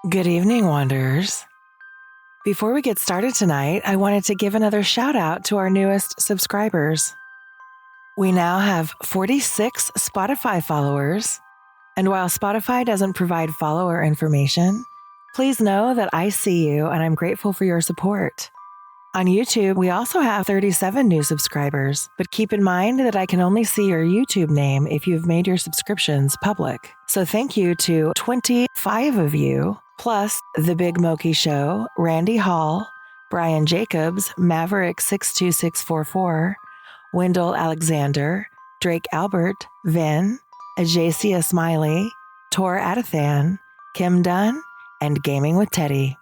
Good evening, Wanderers. Before we get started tonight, I wanted to give another shout out to our newest subscribers. We now have 46 Spotify followers, and while Spotify doesn't provide follower information, please know that I see you and I'm grateful for your support. On YouTube, we also have 37 new subscribers, but keep in mind that I can only see your YouTube name if you've made your subscriptions public. So thank you to 25 of you, plus The Big Moki Show, Randy Hall, Brian Jacobs, Maverick62644, Wendell Alexander, Drake Albert, Vin, Ajacia Smiley, Tor Adathan, Kim Dunn, and Gaming with Teddy.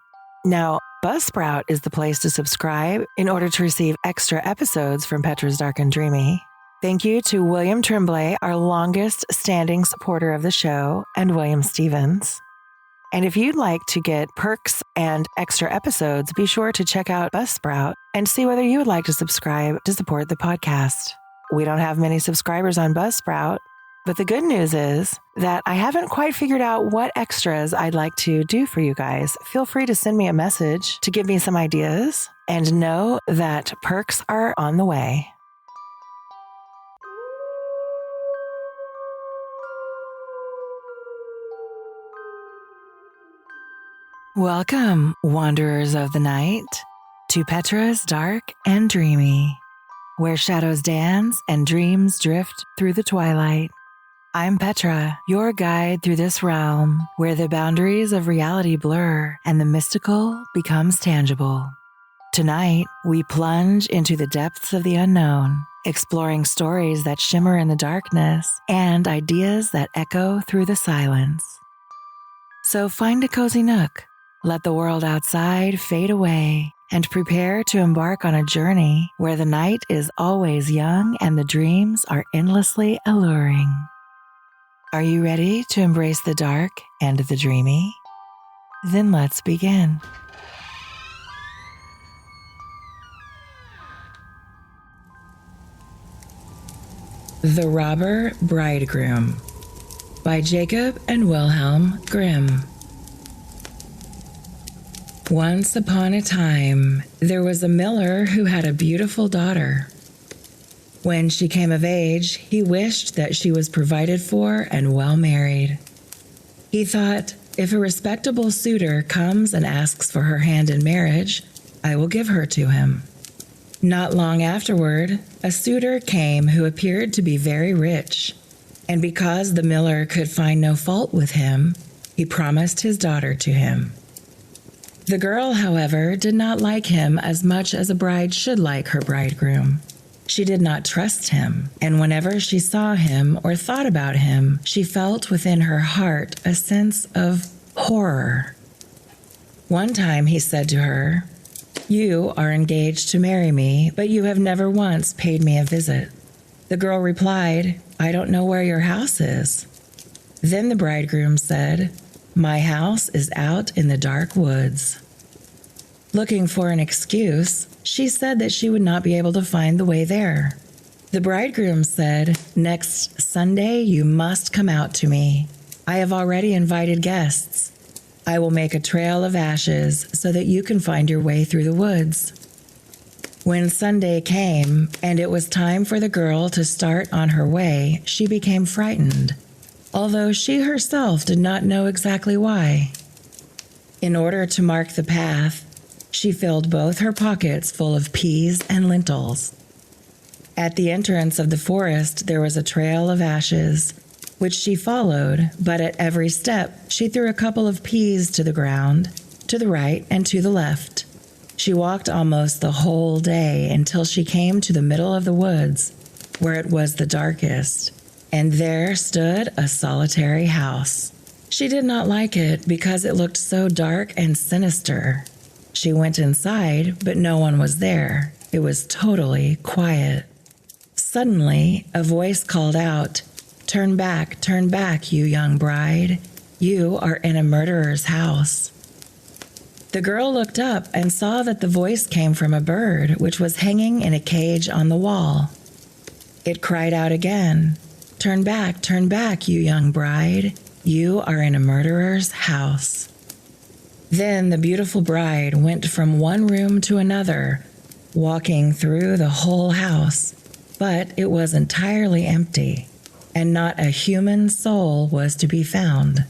Now, Buzzsprout is the place to subscribe in order to receive extra episodes from Petra's Dark and Dreamy. Thank you to William Tremblay, our longest standing supporter of the show, and William Stevens. And if you'd like to get perks and extra episodes, be sure to check out Buzzsprout and see whether you would like to subscribe to support the podcast. We don't have many subscribers on Buzzsprout, but the good news is that I haven't quite figured out what extras I'd like to do for you guys. Feel free to send me a message to give me some ideas, and know that perks are on the way. Welcome, Wanderers of the Night, to Petra's Dark and Dreamy, where shadows dance and dreams drift through the twilight. I'm Petra, your guide through this realm where the boundaries of reality blur and the mystical becomes tangible. Tonight, we plunge into the depths of the unknown, exploring stories that shimmer in the darkness and ideas that echo through the silence. So find a cozy nook, let the world outside fade away, and prepare to embark on a journey where the night is always young and the dreams are endlessly alluring. Are you ready to embrace the dark and the dreamy? Then let's begin. The Robber Bridegroom by Jacob and Wilhelm Grimm. Once upon a time, there was a miller who had a beautiful daughter. When she came of age, he wished that she was provided for and well married. He thought, if a respectable suitor comes and asks for her hand in marriage, I will give her to him. Not long afterward, a suitor came who appeared to be very rich, and because the miller could find no fault with him, he promised his daughter to him. The girl, however, did not like him as much as a bride should like her bridegroom. She did not trust him, and whenever she saw him or thought about him, she felt within her heart a sense of horror. One time he said to her, "You are engaged to marry me, but you have never once paid me a visit." The girl replied, "I don't know where your house is." Then the bridegroom said, "My house is out in the dark woods." Looking for an excuse, she said that she would not be able to find the way there. The bridegroom said, "Next Sunday you must come out to me. I have already invited guests. I will make a trail of ashes so that you can find your way through the woods." When Sunday came and it was time for the girl to start on her way, she became frightened, although she herself did not know exactly why. In order to mark the path, she filled both her pockets full of peas and lentils. At the entrance of the forest, there was a trail of ashes, which she followed, but at every step, she threw a couple of peas to the ground, to the right and to the left. She walked almost the whole day until she came to the middle of the woods, where it was the darkest, and there stood a solitary house. She did not like it because it looked so dark and sinister. She went inside, but no one was there. It was totally quiet. Suddenly, a voice called out, turn back, you young bride. You are in a murderer's house." The girl looked up and saw that the voice came from a bird which was hanging in a cage on the wall. It cried out again, turn back, you young bride. You are in a murderer's house." Then the beautiful bride went from one room to another, walking through the whole house, but it was entirely empty, and not a human soul was to be found.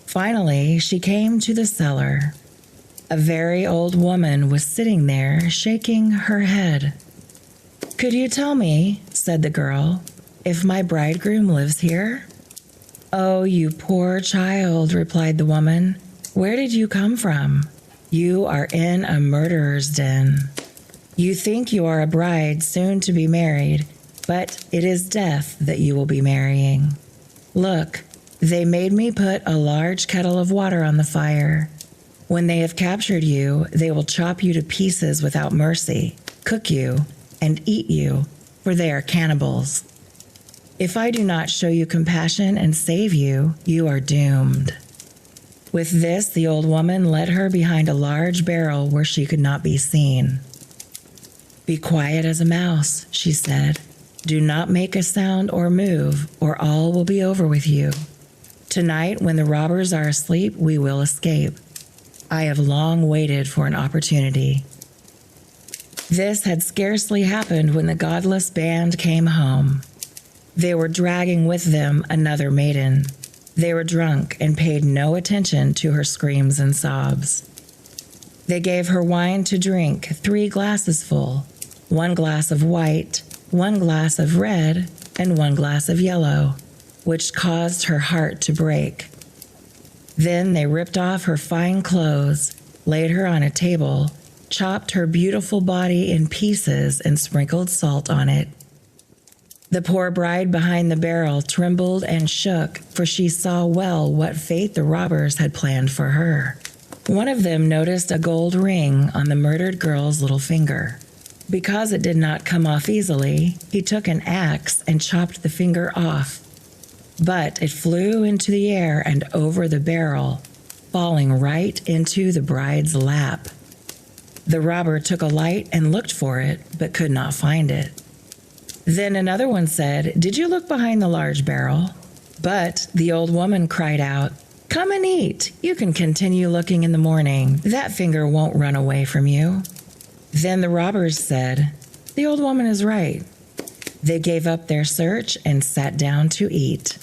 Finally, she came to the cellar. A very old woman was sitting there, shaking her head. "Could you tell me," said the girl, "if my bridegroom lives here?" "Oh, you poor child," replied the woman. "Where did you come from? You are in a murderer's den. You think you are a bride soon to be married, but it is death that you will be marrying. Look, they made me put a large kettle of water on the fire. When they have captured you, they will chop you to pieces without mercy, cook you, and eat you, for they are cannibals. If I do not show you compassion and save you, you are doomed." With this, the old woman led her behind a large barrel where she could not be seen. "Be quiet as a mouse," she said. "Do not make a sound or move, or all will be over with you. Tonight, when the robbers are asleep, we will escape. I have long waited for an opportunity." This had scarcely happened when the godless band came home. They were dragging with them another maiden. They were drunk and paid no attention to her screams and sobs. They gave her wine to drink, 3 glasses full, 1 glass of white, 1 glass of red, and 1 glass of yellow, which caused her heart to break. Then they ripped off her fine clothes, laid her on a table, chopped her beautiful body in pieces, and sprinkled salt on it. The poor bride behind the barrel trembled and shook, for she saw well what fate the robbers had planned for her. One of them noticed a gold ring on the murdered girl's little finger. Because it did not come off easily, he took an axe and chopped the finger off. But it flew into the air and over the barrel, falling right into the bride's lap. The robber took a light and looked for it, but could not find it. Then another one said, "Did you look behind the large barrel?" But the old woman cried out, "Come and eat. You can continue looking in the morning. That finger won't run away from you." Then the robbers said, "The old woman is right." They gave up their search and sat down to eat.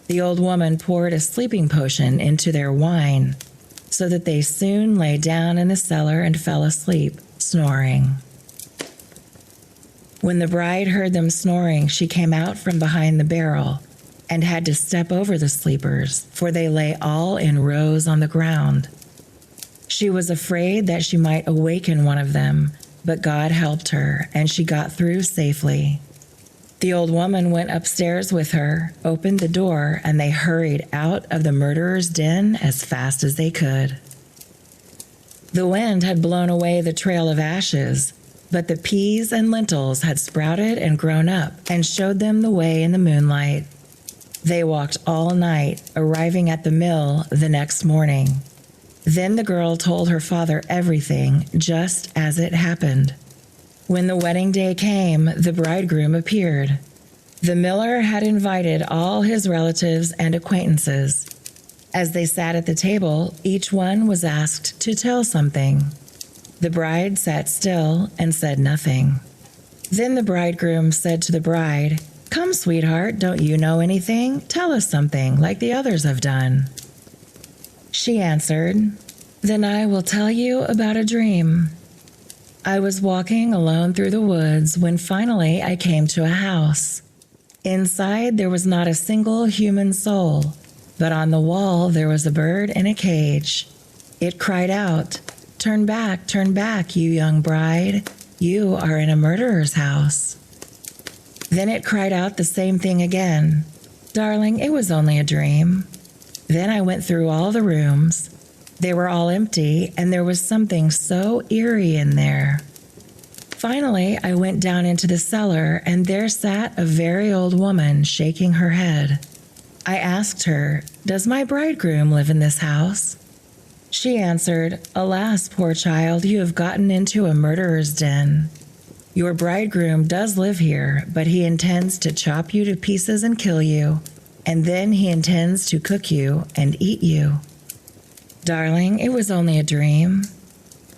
The old woman poured a sleeping potion into their wine, so that they soon lay down in the cellar and fell asleep, snoring. When the bride heard them snoring, she came out from behind the barrel and had to step over the sleepers, for they lay all in rows on the ground. She was afraid that she might awaken one of them, but God helped her, and she got through safely. The old woman went upstairs with her, opened the door, and they hurried out of the murderer's den as fast as they could. The wind had blown away the trail of ashes, but the peas and lentils had sprouted and grown up and showed them the way in the moonlight. They walked all night, arriving at the mill the next morning. Then the girl told her father everything, just as it happened. When the wedding day came, the bridegroom appeared. The miller had invited all his relatives and acquaintances. As they sat at the table, each one was asked to tell something. The bride sat still and said nothing. Then the bridegroom said to the bride, "Come, sweetheart, don't you know anything? Tell us something, like the others have done." She answered, "Then I will tell you about a dream. I was walking alone through the woods when finally I came to a house. Inside there was not a single human soul, but on the wall there was a bird in a cage. It cried out, 'Turn back, you young bride. You are in a murderer's house.' Then it cried out the same thing again. Darling, it was only a dream." Then I went through all the rooms. They were all empty, and there was something so eerie in there. Finally, I went down into the cellar, and there sat a very old woman shaking her head. I asked her, "Does my bridegroom live in this house?" She answered, "Alas, poor child, you have gotten into a murderer's den. Your bridegroom does live here, but he intends to chop you to pieces and kill you, and then he intends to cook you and eat you." Darling, it was only a dream.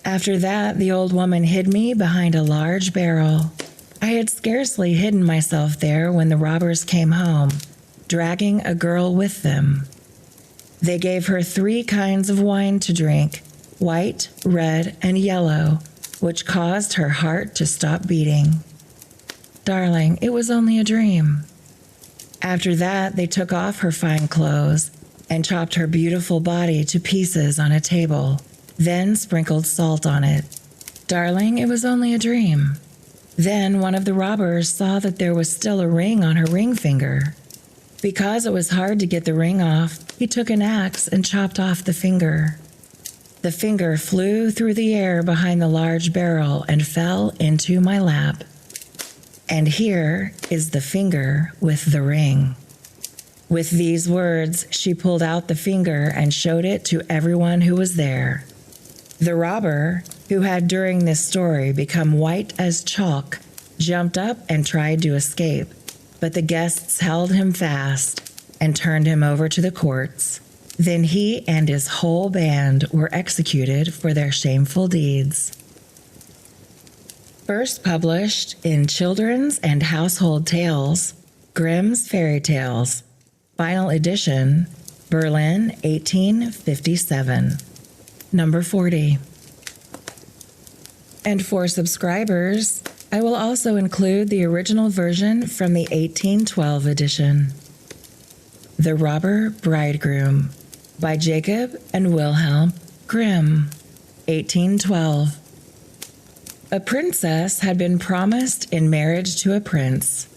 After that, the old woman hid me behind a large barrel. I had scarcely hidden myself there when the robbers came home, dragging a girl with them. They gave her 3 kinds of wine to drink, white, red, and yellow, which caused her heart to stop beating. Darling, it was only a dream. After that, they took off her fine clothes and chopped her beautiful body to pieces on a table, then sprinkled salt on it. Darling, it was only a dream. Then one of the robbers saw that there was still a ring on her ring finger. Because it was hard to get the ring off, he took an axe and chopped off the finger. The finger flew through the air behind the large barrel and fell into my lap. And here is the finger with the ring. With these words, she pulled out the finger and showed it to everyone who was there. The robber, who had during this story become white as chalk, jumped up and tried to escape, but the guests held him fast and turned him over to the courts. Then he and his whole band were executed for their shameful deeds. First published in Children's and Household Tales, Grimm's Fairy Tales, Final Edition, Berlin, 1857. Number 40. And for subscribers, I will also include the original version from the 1812 edition. The Robber Bridegroom by Jacob and Wilhelm Grimm, 1812. A princess had been promised in marriage to a prince.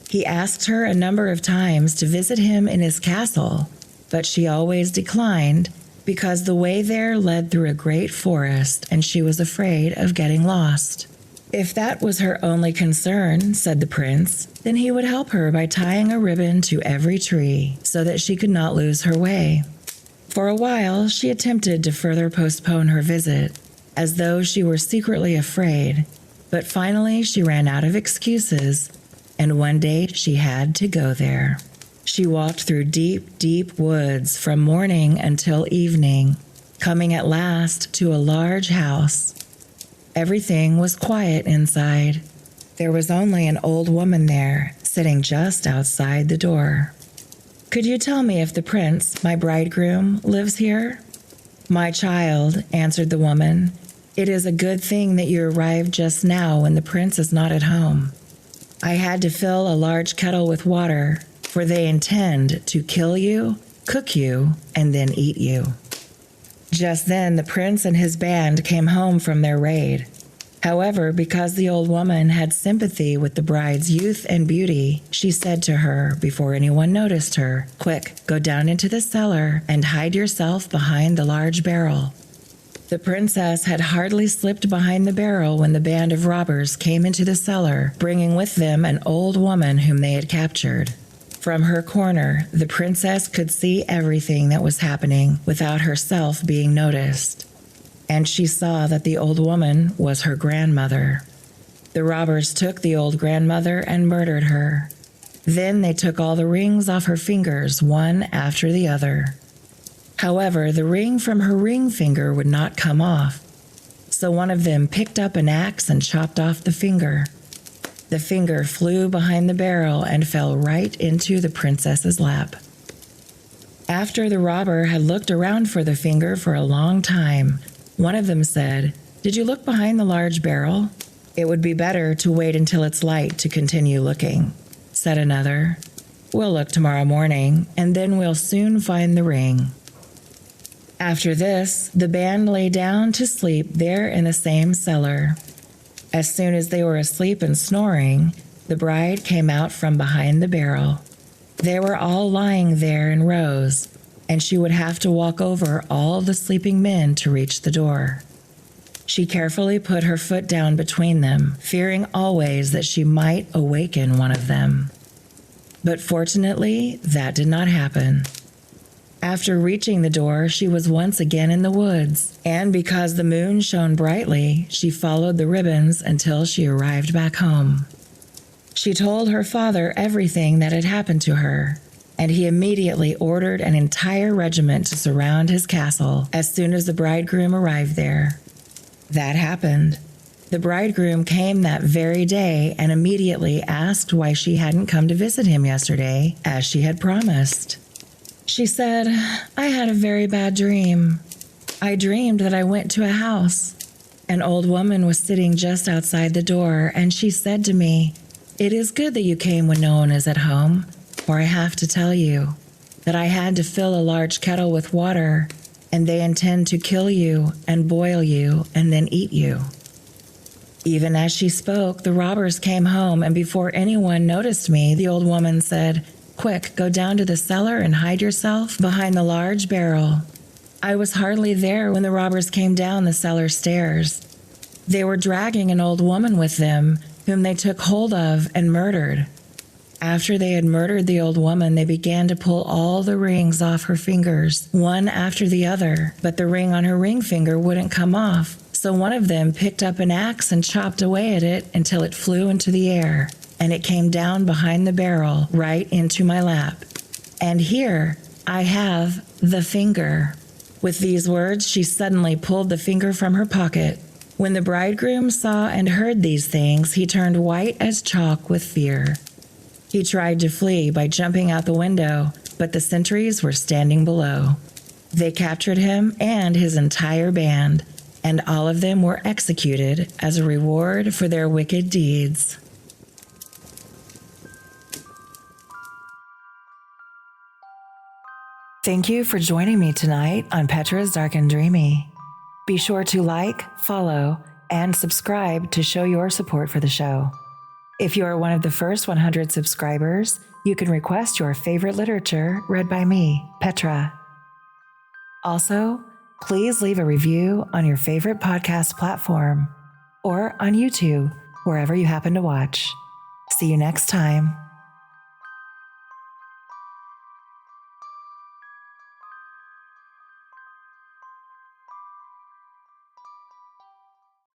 He asked her a number of times to visit him in his castle, but she always declined because the way there led through a great forest and she was afraid of getting lost. If that was her only concern, said the prince, then he would help her by tying a ribbon to every tree so that she could not lose her way. For a while, she attempted to further postpone her visit, as though she were secretly afraid, but finally she ran out of excuses, and one day she had to go there. She walked through deep, deep woods from morning until evening, coming at last to a large house. Everything was quiet inside. There was only an old woman there, sitting just outside the door. Could you tell me if the prince, my bridegroom, lives here? My child, answered the woman, it is a good thing that you arrived just now when the prince is not at home. I had to fill a large kettle with water, for they intend to kill you, cook you, and then eat you. Just then the prince and his band came home from their raid. However, because the old woman had sympathy with the bride's youth and beauty, she said to her, before anyone noticed her, "Quick, go down into the cellar and hide yourself behind the large barrel." The princess had hardly slipped behind the barrel when the band of robbers came into the cellar, bringing with them an old woman whom they had captured. From her corner, the princess could see everything that was happening without herself being noticed. And she saw that the old woman was her grandmother. The robbers took the old grandmother and murdered her. Then they took all the rings off her fingers, one after the other. However, the ring from her ring finger would not come off. So one of them picked up an axe and chopped off the finger. The finger flew behind the barrel and fell right into the princess's lap. After the robber had looked around for the finger for a long time, one of them said, "Did you look behind the large barrel? It would be better to wait until it's light to continue looking," said another. "We'll look tomorrow morning, and then we'll soon find the ring." After this, the band lay down to sleep there in the same cellar. As soon as they were asleep and snoring, the bride came out from behind the barrel. They were all lying there in rows, and she would have to walk over all the sleeping men to reach the door. She carefully put her foot down between them, fearing always that she might awaken one of them. But fortunately, that did not happen. After reaching the door, she was once again in the woods, and because the moon shone brightly, she followed the ribbons until she arrived back home. She told her father everything that had happened to her. and he immediately ordered an entire regiment to surround his castle as soon as the bridegroom arrived there. That happened. The bridegroom came that very day and immediately asked why she hadn't come to visit him yesterday, as she had promised. She said, "I had a very bad dream. I dreamed that I went to a house. An old woman was sitting just outside the door, and she said to me, 'It is good that you came when no one is at home, for I have to tell you that I had to fill a large kettle with water, and they intend to kill you and boil you and then eat you.' Even as she spoke, the robbers came home, and before anyone noticed me, the old woman said, 'Quick, go down to the cellar and hide yourself behind the large barrel.' I was hardly there when the robbers came down the cellar stairs. They were dragging an old woman with them, whom they took hold of and murdered. After they had murdered the old woman, they began to pull all the rings off her fingers, one after the other, but the ring on her ring finger wouldn't come off. So one of them picked up an axe and chopped away at it until it flew into the air, and it came down behind the barrel right into my lap. And here I have the finger." With these words, she suddenly pulled the finger from her pocket. When the bridegroom saw and heard these things, he turned white as chalk with fear. He tried to flee by jumping out the window, but the sentries were standing below. They captured him and his entire band, and all of them were executed as a reward for their wicked deeds. Thank you for joining me tonight on Petra's Dark and Dreamy. Be sure to like, follow, and subscribe to show your support for the show. If you are one of the first 100 subscribers, you can request your favorite literature read by me, Petra. Also, please leave a review on your favorite podcast platform or on YouTube, wherever you happen to watch. See you next time.